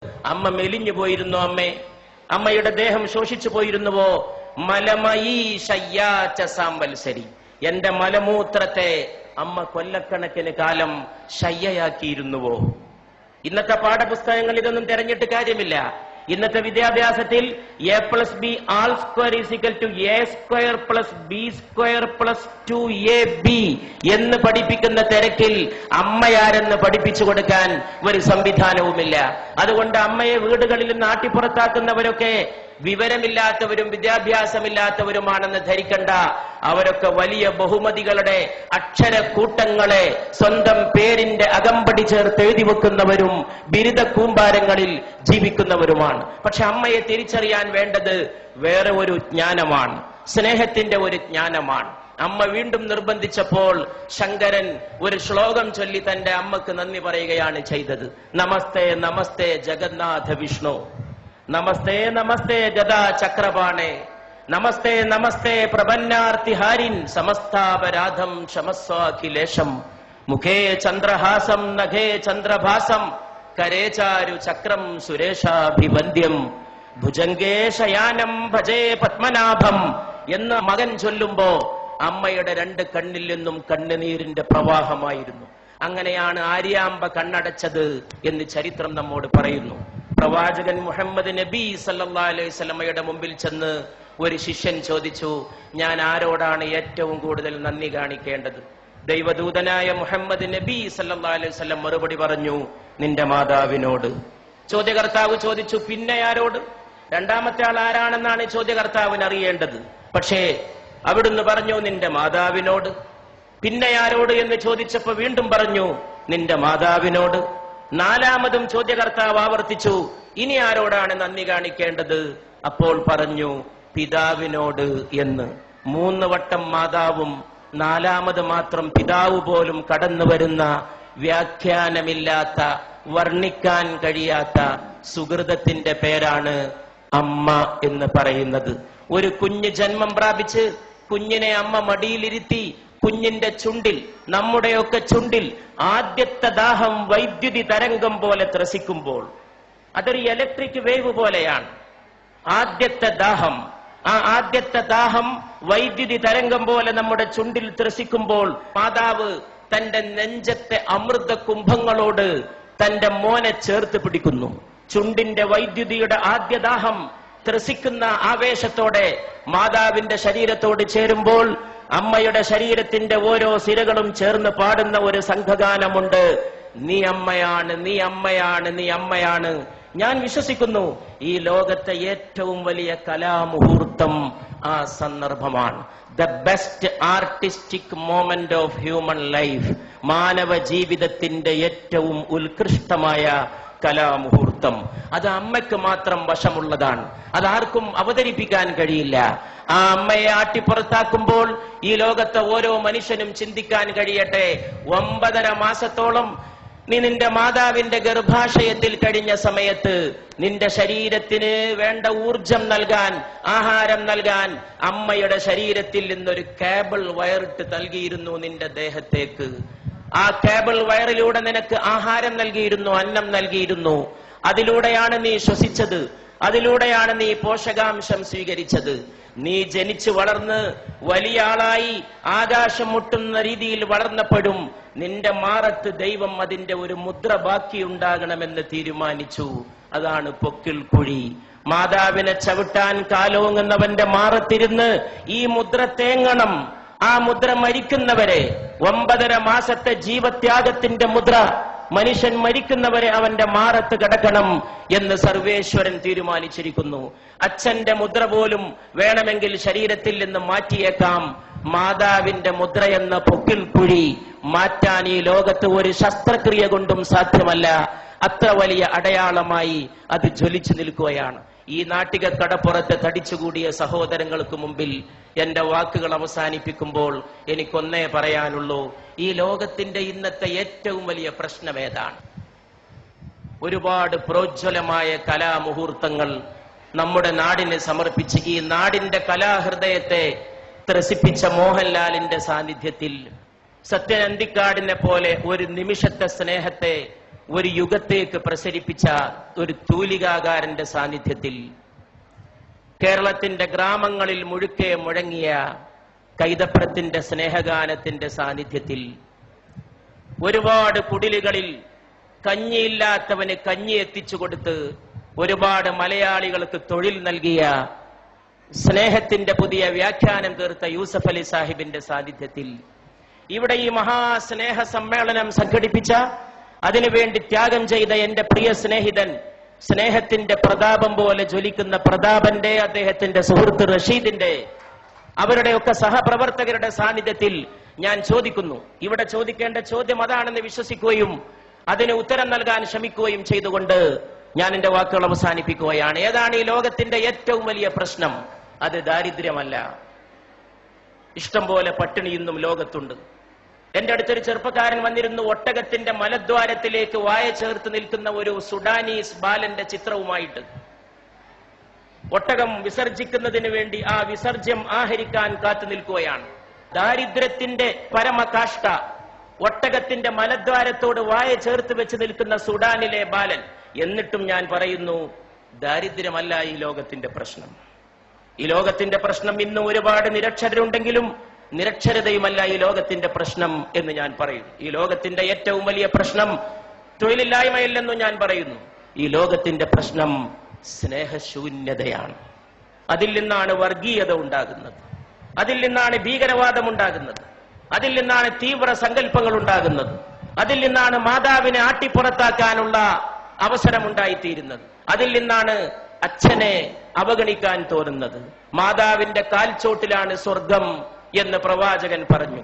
അമ്മ മെലിഞ്ഞു പോയിരുന്നു അമ്മേ, അമ്മയുടെ ദേഹം ശോഷിച്ചു പോയിരുന്നുവോ? മലമയീ ശയ്യാച്ച സാംവത്സരി, എന്റെ മലമൂത്രത്തെ അമ്മ കൊല്ലക്കണക്കിന് കാലം ശയ്യയാക്കിയിരുന്നുവോ? ഇന്നത്തെ പാഠപുസ്തകങ്ങൾ ഇതൊന്നും തെരഞ്ഞിട്ട് കാര്യമില്ല. ഇന്നത്തെ വിദ്യാഭ്യാസത്തിൽ a+b²=a²+b²+2ab എന്ന് പഠിപ്പിക്കുന്ന തിരക്കിൽ അമ്മയാരെന്ന് പഠിപ്പിച്ചു കൊടുക്കാൻ ഒരു സംവിധാനവുമില്ല. അതുകൊണ്ട് അമ്മയെ വീടുകളിൽ നിന്ന് ആട്ടിപ്പുറത്താക്കുന്നവരൊക്കെ വിവരമില്ലാത്തവരും വിദ്യാഭ്യാസമില്ലാത്തവരുമാണെന്ന് ധരിക്കണ്ട. അവരൊക്കെ വലിയ ബഹുമതികളുടെ അക്ഷരക്കൂട്ടങ്ങളെ സ്വന്തം പേരിന്റെ അകമ്പടി ചേർത്ത് എഴുതി വെക്കുന്നവരും ബിരുദ കൂമ്പാരങ്ങളിൽ ജീവിക്കുന്നവരുമാണ്. പക്ഷെ അമ്മയെ തിരിച്ചറിയാൻ വേണ്ടത് വേറെ ഒരു ജ്ഞാനമാണ്, സ്നേഹത്തിന്റെ ഒരു ജ്ഞാനമാണ്. അമ്മ വീണ്ടും നിർബന്ധിച്ചപ്പോൾ ശങ്കരൻ ഒരു ശ്ലോകം ചൊല്ലി തന്റെ അമ്മക്ക് നന്ദി പറയുകയാണ് ചെയ്തത്. നമസ്തേ നമസ്തേ ജഗന്നാഥ വിഷ്ണു, നമസ്തേ നമസ്തേ ഗദാ ചക്രപാണേ, നമസ്തേ നമസ്തേ പ്രപന്നാർത്തിഹാരിൻ, സമസ്താപരാധം ക്ഷമസ്വാഖിലേശം, മുഖേ ചന്ദ്രഹാസം നഖേ ചന്ദ്രഭാസം, കരേചാരു ചക്രം സുരേഷാഭിവന്ദ്യം, ഭുജംഗേ ശയാനം ഭജേ പത്മനാഭം എന്ന് മകൻ ചൊല്ലുമ്പോ അമ്മയുടെ രണ്ട് കണ്ണിൽ നിന്നും കണ്ണുനീരിന്റെ പ്രവാഹമായിരുന്നു. അങ്ങനെയാണ് ആര്യാമ്പ കണ്ണടച്ചത് എന്ന് ചരിത്രം നമ്മോട് പറയുന്നു. പ്രവാചകൻ മുഹമ്മദ് നബി സല്ലല്ലാഹു അലൈഹി വസല്ലമയുടെ മുമ്പിൽ ചെന്ന് ഒരു ശിഷ്യൻ ചോദിച്ചു, ഞാൻ ആരോടാണ് ഏറ്റവും കൂടുതൽ നന്ദി കാണിക്കേണ്ടത്? ദൈവദൂതനായ മുഹമ്മദ് നബി സല്ലല്ലാഹു അലൈഹി വസല്ലം മറുപടി പറഞ്ഞു, നിന്റെ മാതാവിനോട്. ചോദ്യകർത്താവ് ചോദിച്ചു, പിന്നെ ആരോട്? രണ്ടാമത്തെ ആൾ ആരാണെന്നാണ് ചോദ്യകർത്താവിന് അറിയേണ്ടത്. പക്ഷേ അവിടുന്ന് പറഞ്ഞു, നിന്റെ മാതാവിനോട്. പിന്നെ ആരോട് എന്ന് ചോദിച്ചപ്പോ വീണ്ടും പറഞ്ഞു, നിന്റെ മാതാവിനോട്. നാലാമതും ചോദ്യകർത്താവ് ആവർത്തിച്ചു, ഇനി ആരോടാണ് നന്ദി കാണിക്കേണ്ടത്? അപ്പോൾ പറഞ്ഞു, പിതാവിനോട് എന്ന്. 3 വട്ടം മാതാവും 4ാമത് മാത്രം പിതാവ് പോലും കടന്നു വരുന്ന വ്യാഖ്യാനമില്ലാത്ത, വർണ്ണിക്കാൻ കഴിയാത്ത സുഹൃതത്തിന്റെ പേരാണ് അമ്മ എന്ന് പറയുന്നത്. ഒരു കുഞ്ഞ് ജന്മം പ്രാപിച്ച് കുഞ്ഞിനെ അമ്മ മടിയിലിരുത്തി കുഞ്ഞിന്റെ ചുണ്ടിൽ, നമ്മുടെയൊക്കെ ചുണ്ടിൽ ആദ്യത്തെ ദാഹം വൈദ്യുതി തരംഗം പോലെ ത്രസിക്കുമ്പോൾ, അതൊരു ഇലക്ട്രിക് വേവ് പോലെയാണ് ആദ്യത്തെ ദാഹം. ആ ആദ്യത്തെ ദാഹം വൈദ്യുതി തരംഗം പോലെ നമ്മുടെ ചുണ്ടിൽ ത്രസിക്കുമ്പോൾ മാതാവ് തന്റെ നെഞ്ചത്തെ അമൃത കുംഭങ്ങളോട് തന്റെ മോനെ ചേർത്ത് പിടിക്കുന്നു. ചുണ്ടിന്റെ വൈദ്യുതിയുടെ ആദ്യ ദാഹം ത്രസിക്കുന്ന ആവേശത്തോടെ മാതാവിന്റെ ശരീരത്തോട് ചേരുമ്പോൾ അമ്മയുടെ ശരീരത്തിന്റെ ഓരോ സിരകളും ചേർന്ന് പാടുന്ന ഒരു സംഘഗാനമുണ്ട്. നീ അമ്മയാണ്, നീ അമ്മയാണ്, നീ അമ്മയാണ്. ഞാൻ വിശ്വസിക്കുന്നു ഈ ലോകത്തെ ഏറ്റവും വലിയ കലാമുഹൂർത്തം ആ സന്ദർഭമാണ്. The best artistic moment of human life, മാനവ ജീവിതത്തിന്റെ ഏറ്റവും ഉത്കൃഷ്ടമായ കലാമുഹൂർത്തം. അത് അമ്മയ്ക്ക് മാത്രം വശമുള്ളതാണ്, അതാർക്കും അവതരിപ്പിക്കാൻ കഴിയില്ല. ആ അമ്മയെ ആട്ടിപ്പുറത്താക്കുമ്പോൾ ഈ ലോകത്തെ ഓരോ മനുഷ്യനും ചിന്തിക്കാൻ കഴിയട്ടെ, 9.5 മാസത്തോളം നീ നിന്റെ മാതാവിന്റെ ഗർഭാശയത്തിൽ കഴിഞ്ഞ സമയത്ത് നിന്റെ ശരീരത്തിന് വേണ്ട ഊർജം നൽകാൻ, ആഹാരം നൽകാൻ അമ്മയുടെ ശരീരത്തിൽ നിന്നൊരു കേബിൾ വയറിട്ട് നൽകിയിരുന്നു നിന്റെ ദേഹത്തേക്ക്. ആ കേബിൾ വയറിലൂടെ നിനക്ക് ആഹാരം നൽകിയിരുന്നു, അന്നം നൽകിയിരുന്നു. അതിലൂടെയാണ് നീ ശ്വസിച്ചത്, അതിലൂടെയാണ് നീ പോഷകാംശം സ്വീകരിച്ചത്. നീ ജനിച്ചു വളർന്ന് വലിയ ആളായി ആകാശം മുട്ടുന്ന രീതിയിൽ വളർന്നപ്പോഴും നിന്റെ മാറത്ത് ദൈവം അതിന്റെ ഒരു മുദ്ര ബാക്കിയുണ്ടാകണമെന്ന് തീരുമാനിച്ചു. അതാണ് പൊക്കിൾ കുഴി. മാതാവിനെ ചവിട്ടാൻ കാലോങ്ങുന്നവന്റെ മാറത്തിരുന്ന് ഈ മുദ്ര തേങ്ങണം. ആ മുദ്ര മരിക്കുന്നവരെ, 9.5 മാസത്തെ ജീവത്യാഗത്തിന്റെ മുദ്ര, മനുഷ്യൻ മരിക്കുന്നവരെ അവന്റെ മാറത്ത് കിടക്കണം എന്ന് സർവേശ്വരൻ തീരുമാനിച്ചിരിക്കുന്നു. അച്ഛന്റെ മുദ്ര പോലും വേണമെങ്കിൽ ശരീരത്തിൽ നിന്ന് മാറ്റിയേക്കാം. മാതാവിന്റെ മുദ്ര എന്ന പൊക്കിൾ കുഴി മാറ്റാൻ ഈ ലോകത്ത് ഒരു ശസ്ത്രക്രിയ കൊണ്ടും സാധ്യമല്ല. അത്ര വലിയ അടയാളമായി അത് ജ്വലിച്ചു നിൽക്കുകയാണ്. ഈ നാട്ടിക കടപ്പുറത്ത് തടിച്ചുകൂടിയ സഹോദരങ്ങൾക്ക് മുമ്പിൽ എന്റെ വാക്കുകൾ അവസാനിപ്പിക്കുമ്പോൾ എനിക്കൊന്നേ പറയാനുള്ളൂ, ഈ ലോകത്തിന്റെ ഇന്നത്തെ ഏറ്റവും വലിയ പ്രശ്നം ഏതാണ്? ഒരുപാട് പ്രോജ്വലമായ കലാമുഹൂർത്തങ്ങൾ നമ്മുടെ നാടിനെ സമർപ്പിച്ച് ഈ നാടിന്റെ കലാഹൃദയത്തെ ത്രസിപ്പിച്ച മോഹൻലാലിന്റെ സാന്നിധ്യത്തിൽ, സത്യൻ അന്തിക്കാടിനെ പോലെ ഒരു നിമിഷത്തെ സ്നേഹത്തെ ഒരു യുഗത്തേക്ക് പ്രസരിപ്പിച്ച ഒരു തൂലികാകാരന്റെ സാന്നിധ്യത്തിൽ, കേരളത്തിന്റെ ഗ്രാമങ്ങളിൽ മുഴുക്കെ മുഴങ്ങിയ കൈതപ്രത്തിന്റെ സ്നേഹഗാനത്തിന്റെ സാന്നിധ്യത്തിൽ, ഒരുപാട് കുടിലുകളിൽ കഞ്ഞിയില്ലാത്തവന് കഞ്ഞി എത്തിച്ചു കൊടുത്ത് ഒരുപാട് മലയാളികൾക്ക് തൊഴിൽ നൽകിയ, സ്നേഹത്തിന്റെ പുതിയ വ്യാഖ്യാനം തീർത്ത യൂസഫ് അലി സാഹിബിന്റെ സാന്നിധ്യത്തിൽ, ഇവിടെ ഈ മഹാസ്നേഹ സമ്മേളനം സംഘടിപ്പിച്ച, അതിനുവേണ്ടി ത്യാഗം ചെയ്ത എന്റെ പ്രിയ സ്നേഹിതൻ, സ്നേഹത്തിന്റെ പ്രതാപം പോലെ ജ്വലിക്കുന്ന പ്രതാപന്റെ, അദ്ദേഹത്തിന്റെ സുഹൃത്ത് റഷീദിന്റെ, അവരുടെയൊക്കെ സഹപ്രവർത്തകരുടെ സാന്നിധ്യത്തിൽ ഞാൻ ചോദിക്കുന്നു. ഇവിടെ ചോദിക്കേണ്ട ചോദ്യം അതാണെന്ന് വിശ്വസിക്കുകയും അതിന് ഉത്തരം നൽകാൻ ശ്രമിക്കുകയും ചെയ്തുകൊണ്ട് ഞാൻ എന്റെ വാക്കുകൾ അവസാനിപ്പിക്കുകയാണ്. ഏതാണ് ഈ ലോകത്തിന്റെ ഏറ്റവും വലിയ പ്രശ്നം? അത് ദാരിദ്ര്യമല്ല. ഇഷ്ടം പോലെ പട്ടിണി ഇന്നും ലോകത്തുണ്ട്. എന്റെ അടുത്തൊരു ചെറുപ്പക്കാരൻ വന്നിരുന്നു, ഒട്ടകത്തിന്റെ മലദ്വാരത്തിലേക്ക് വായ ചേർത്ത് നിൽക്കുന്ന ഒരു സുഡാനീസ് ബാലന്റെ ചിത്രവുമായിട്ട്. ഒട്ടകം വിസർജിക്കുന്നതിന് വേണ്ടി ആ വിസർജ്യം ആഹരിക്കാൻ കാത്തു നിൽക്കുകയാണ്. ദാരിദ്ര്യത്തിന്റെ പരമകാഷ്ഠ, ഒട്ടകത്തിന്റെ മലദ്വാരത്തോട് വായ ചേർത്ത് വെച്ച് നിൽക്കുന്ന സുഡാനിലെ ബാലൻ. എന്നിട്ടും ഞാൻ പറയുന്നു, ദാരിദ്ര്യമല്ല ഈ ലോകത്തിന്റെ പ്രശ്നം. ഈ ലോകത്തിന്റെ പ്രശ്നം ഇന്ന് ഒരുപാട് നിരക്ഷരരുണ്ടെങ്കിലും നിരക്ഷരതയുമല്ല ഈ ലോകത്തിന്റെ പ്രശ്നം എന്ന് ഞാൻ പറയും. ഈ ലോകത്തിന്റെ ഏറ്റവും വലിയ പ്രശ്നം തൊഴിലില്ലായ്മയല്ലെന്നും ഞാൻ പറയുന്നു. ഈ ലോകത്തിന്റെ പ്രശ്നം സ്നേഹശൂന്യതയാണ്. അതിൽ നിന്നാണ് വർഗീയത ഉണ്ടാകുന്നത്, അതിൽ നിന്നാണ് ഭീകരവാദം ഉണ്ടാകുന്നത്, അതിൽ നിന്നാണ് തീവ്ര സങ്കല്പങ്ങൾ ഉണ്ടാകുന്നത്, അതിൽ നിന്നാണ് മാതാവിനെ ആട്ടിപ്പുറത്താക്കാനുള്ള അവസരമുണ്ടായിത്തീരുന്നത്, അതിൽ നിന്നാണ് അച്ഛനെ അവഗണിക്കാൻ തോന്നുന്നത്. മാതാവിന്റെ കാൽച്ചോട്ടിലാണ് സ്വർഗം എന്ന് പ്രവാചകൻ പറഞ്ഞു.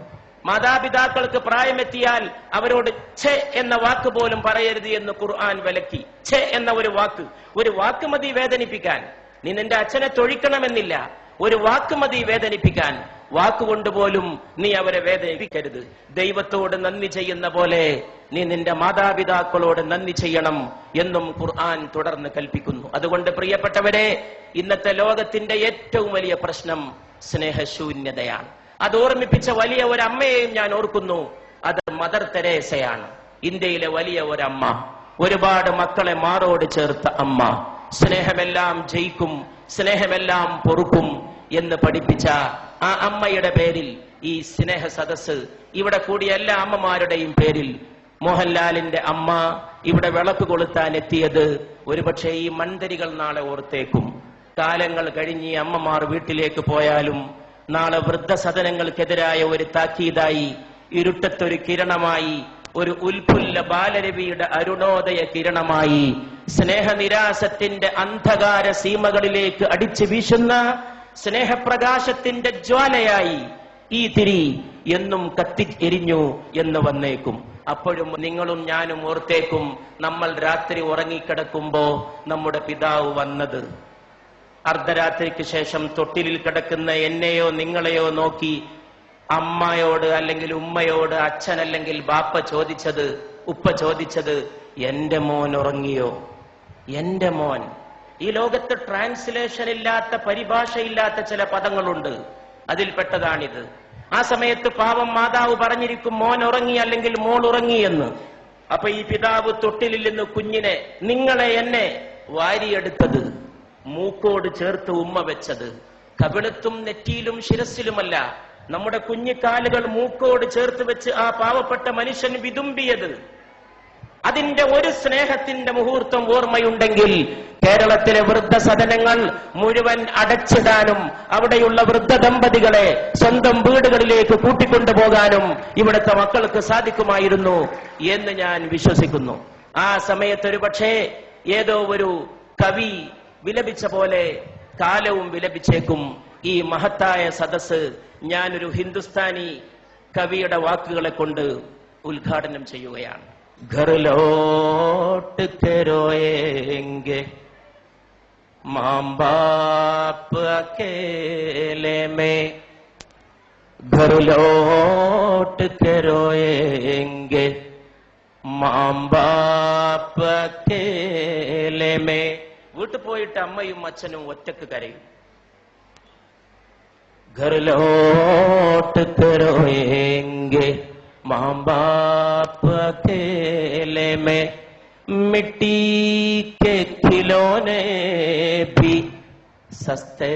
മാതാപിതാക്കൾക്ക് പ്രായമെത്തിയാൽ അവരോട് ഛെ എന്ന വാക്ക് പോലും പറയരുത് എന്ന് ഖുർആൻ വിലക്കി. ഛെ എന്ന ഒരു വാക്ക് മതി വേദനിപ്പിക്കാൻ. നീ നിന്റെ അച്ഛനെ തൊഴിക്കണമെന്നില്ല, ഒരു വാക്ക് മതി വേദനിപ്പിക്കാൻ. വാക്കുകൊണ്ടുപോലും നീ അവരെ വേദനിപ്പിക്കരുത്. ദൈവത്തോട് നന്ദി ചെയ്യുന്ന പോലെ നീ നിന്റെ മാതാപിതാക്കളോട് നന്ദി ചെയ്യണം എന്നും ഖുർആൻ തുടർന്ന് കൽപ്പിക്കുന്നു. അതുകൊണ്ട് പ്രിയപ്പെട്ടവരെ, ഇന്നത്തെ ലോകത്തിന്റെ ഏറ്റവും വലിയ പ്രശ്നം സ്നേഹശൂന്യതയാണ്. അത് ഓർമ്മിപ്പിച്ച വലിയ ഒരു അമ്മയെയും ഞാൻ ഓർക്കുന്നു. അത് മദർ തെരേസയാണ്. ഇന്ത്യയിലെ വലിയ ഒരമ്മ, ഒരുപാട് മക്കളെ മാറോട് ചേർത്ത അമ്മ, സ്നേഹമെല്ലാം ജയിക്കും, സ്നേഹമെല്ലാം പൊറുക്കും എന്ന് പഠിപ്പിച്ച ആ അമ്മയുടെ പേരിൽ ഈ സ്നേഹ സദസ്, ഇവിടെ കൂടിയ എല്ലാ അമ്മമാരുടെയും പേരിൽ, മോഹൻലാലിന്റെ അമ്മ ഇവിടെ വിളക്ക് കൊളുത്താൻ എത്തിയത് ഒരുപക്ഷെ ഈ മൺതരികൾ നാളെ ഓർത്തേക്കും. കാലങ്ങൾ കഴിഞ്ഞ് ഈ അമ്മമാർ വീട്ടിലേക്ക് പോയാലും നാളെ വൃദ്ധസദനങ്ങൾക്കെതിരായ ഒരു താക്കീതായി, ഇരുട്ടത്തൊരു കിരണമായി, ഒരു ഉൽഫുല്ല ബാലരവിയുടെ അരുണോദയ കിരണമായി, സ്നേഹനിരാസത്തിന്റെ അന്ധകാര സീമകളിലേക്ക് അടിച്ചു വീശുന്ന സ്നേഹപ്രകാശത്തിന്റെ ജ്വാലയായി ഈ തിരി എന്നും കത്തി എരിഞ്ഞു എന്ന് വന്നേക്കും. അപ്പോഴും നിങ്ങളും ഞാനും ഓർത്തേക്കും, നമ്മൾ രാത്രി ഉറങ്ങിക്കിടക്കുമ്പോ നമ്മുടെ പിതാവ് വന്നത്. അർദ്ധരാത്രിക്ക് ശേഷം തൊട്ടിലിൽ കിടക്കുന്ന എന്നെയോ നിങ്ങളെയോ നോക്കി അമ്മയോട് അല്ലെങ്കിൽ ഉമ്മയോട് അച്ഛൻ അല്ലെങ്കിൽ ബാപ്പ ചോദിച്ചത്, ഉപ്പ ചോദിച്ചത്, എന്റെ മോൻ ഉറങ്ങിയോ? എന്റെ മോൻ. ഈ ലോകത്ത് ട്രാൻസ്ലേഷൻ ഇല്ലാത്ത, പരിഭാഷയില്ലാത്ത ചില പദങ്ങളുണ്ട്, അതിൽപ്പെട്ടതാണിത്. ആ സമയത്ത് പാവം മാതാവ് പറഞ്ഞിരിക്കും, മോൻ ഉറങ്ങി അല്ലെങ്കിൽ മോൾ ഉറങ്ങി എന്ന്. അപ്പൊ ഈ പിതാവ് തൊട്ടിലിൽ നിന്ന് കുഞ്ഞിനെ, നിങ്ങളെ എന്നെ വാരിയെടുത്തത്, മൂക്കോട് ചേർത്ത് ഉമ്മ വെച്ചത്, കവിളത്തും നെറ്റിയിലും ശിരസിലുമല്ല, നമ്മുടെ കുഞ്ഞിക്കാലുകൾ മൂക്കോട് ചേർത്ത് വെച്ച് ആ പാവപ്പെട്ട മനുഷ്യൻ വിതുമ്പിയത്. അതിന്റെ ഒരു സ്നേഹത്തിന്റെ മുഹൂർത്തം ഓർമ്മയുണ്ടെങ്കിൽ കേരളത്തിലെ വൃദ്ധസദനങ്ങൾ മുഴുവൻ അടച്ചിടാനും അവിടെയുള്ള വൃദ്ധ ദമ്പതികളെ സ്വന്തം വീടുകളിലേക്ക് കൂട്ടിക്കൊണ്ടുപോകാനും ഇവിടുത്തെ മക്കൾക്ക് സാധിക്കുമായിരുന്നു എന്ന് ഞാൻ വിശ്വസിക്കുന്നു. ആ സമയത്തൊരു പക്ഷേ ഏതോ ഒരു കവി വിലപിച്ച പോലെ കാലവും വിലപിച്ചേക്കും. ഈ മഹത്തായ സദസ് ഞാനൊരു ഹിന്ദുസ്ഥാനി കവിയുടെ വാക്കുകളെ കൊണ്ട് ഉദ്ഘാടനം ചെയ്യുകയാണ്. घर लौट के रोएंगे माँ बाप अकेले में, घर लौट के रोएंगे माँ बाप अकेले में. വീട്ടു പോയിട്ട് അമ്മയും അച്ഛനും ഒറ്റക്ക് കരയും. घर लौट के रोएंगे माँ बाप अकेले में, മിട്ടി കെ ഖിലോനെ ഭി സസ്തേ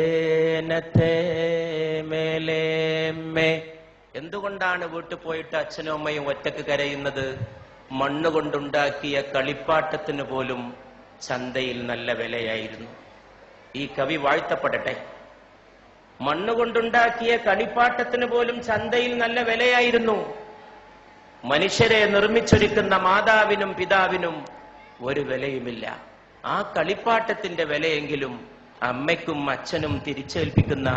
ന ഥേ മേലേ മേ. എന്തുകൊണ്ടാണ് വീട്ടിൽ പോയിട്ട് അച്ഛനും അമ്മയും ഒറ്റക്ക് കരയുന്നത്? മണ്ണുകൊണ്ടുണ്ടാക്കിയ കളിപ്പാട്ടത്തിന് പോലും ചന്തയിൽ നല്ല വിലയായിരുന്നു. ഈ കവി വാഴ്ത്തപ്പെടട്ടെ. മണ്ണുകൊണ്ടുണ്ടാക്കിയ കളിപ്പാട്ടത്തിന് പോലും ചന്തയിൽ നല്ല വിലയായിരുന്നു. മനുഷ്യരെ നിർമ്മിച്ചൊരുക്കുന്ന മാതാവിനും പിതാവിനും ഒരു വിലയുമില്ല. ആ കളിപ്പാട്ടത്തിന്റെ വിലയെങ്കിലും അമ്മയ്ക്കും അച്ഛനും തിരിച്ചേൽപ്പിക്കുന്ന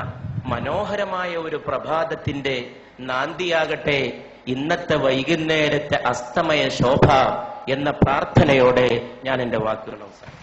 മനോഹരമായ ഒരു പ്രഭാതത്തിന്റെ നാന്ദിയാകട്ടെ ഇന്നത്തെ വൈകുന്നേരത്തെ അസ്തമയ ശോഭ എന്ന പ്രാർത്ഥനയോടെ ഞാൻ എന്റെ വാക്കുകൾ അവസാനിപ്പിക്കുന്നു.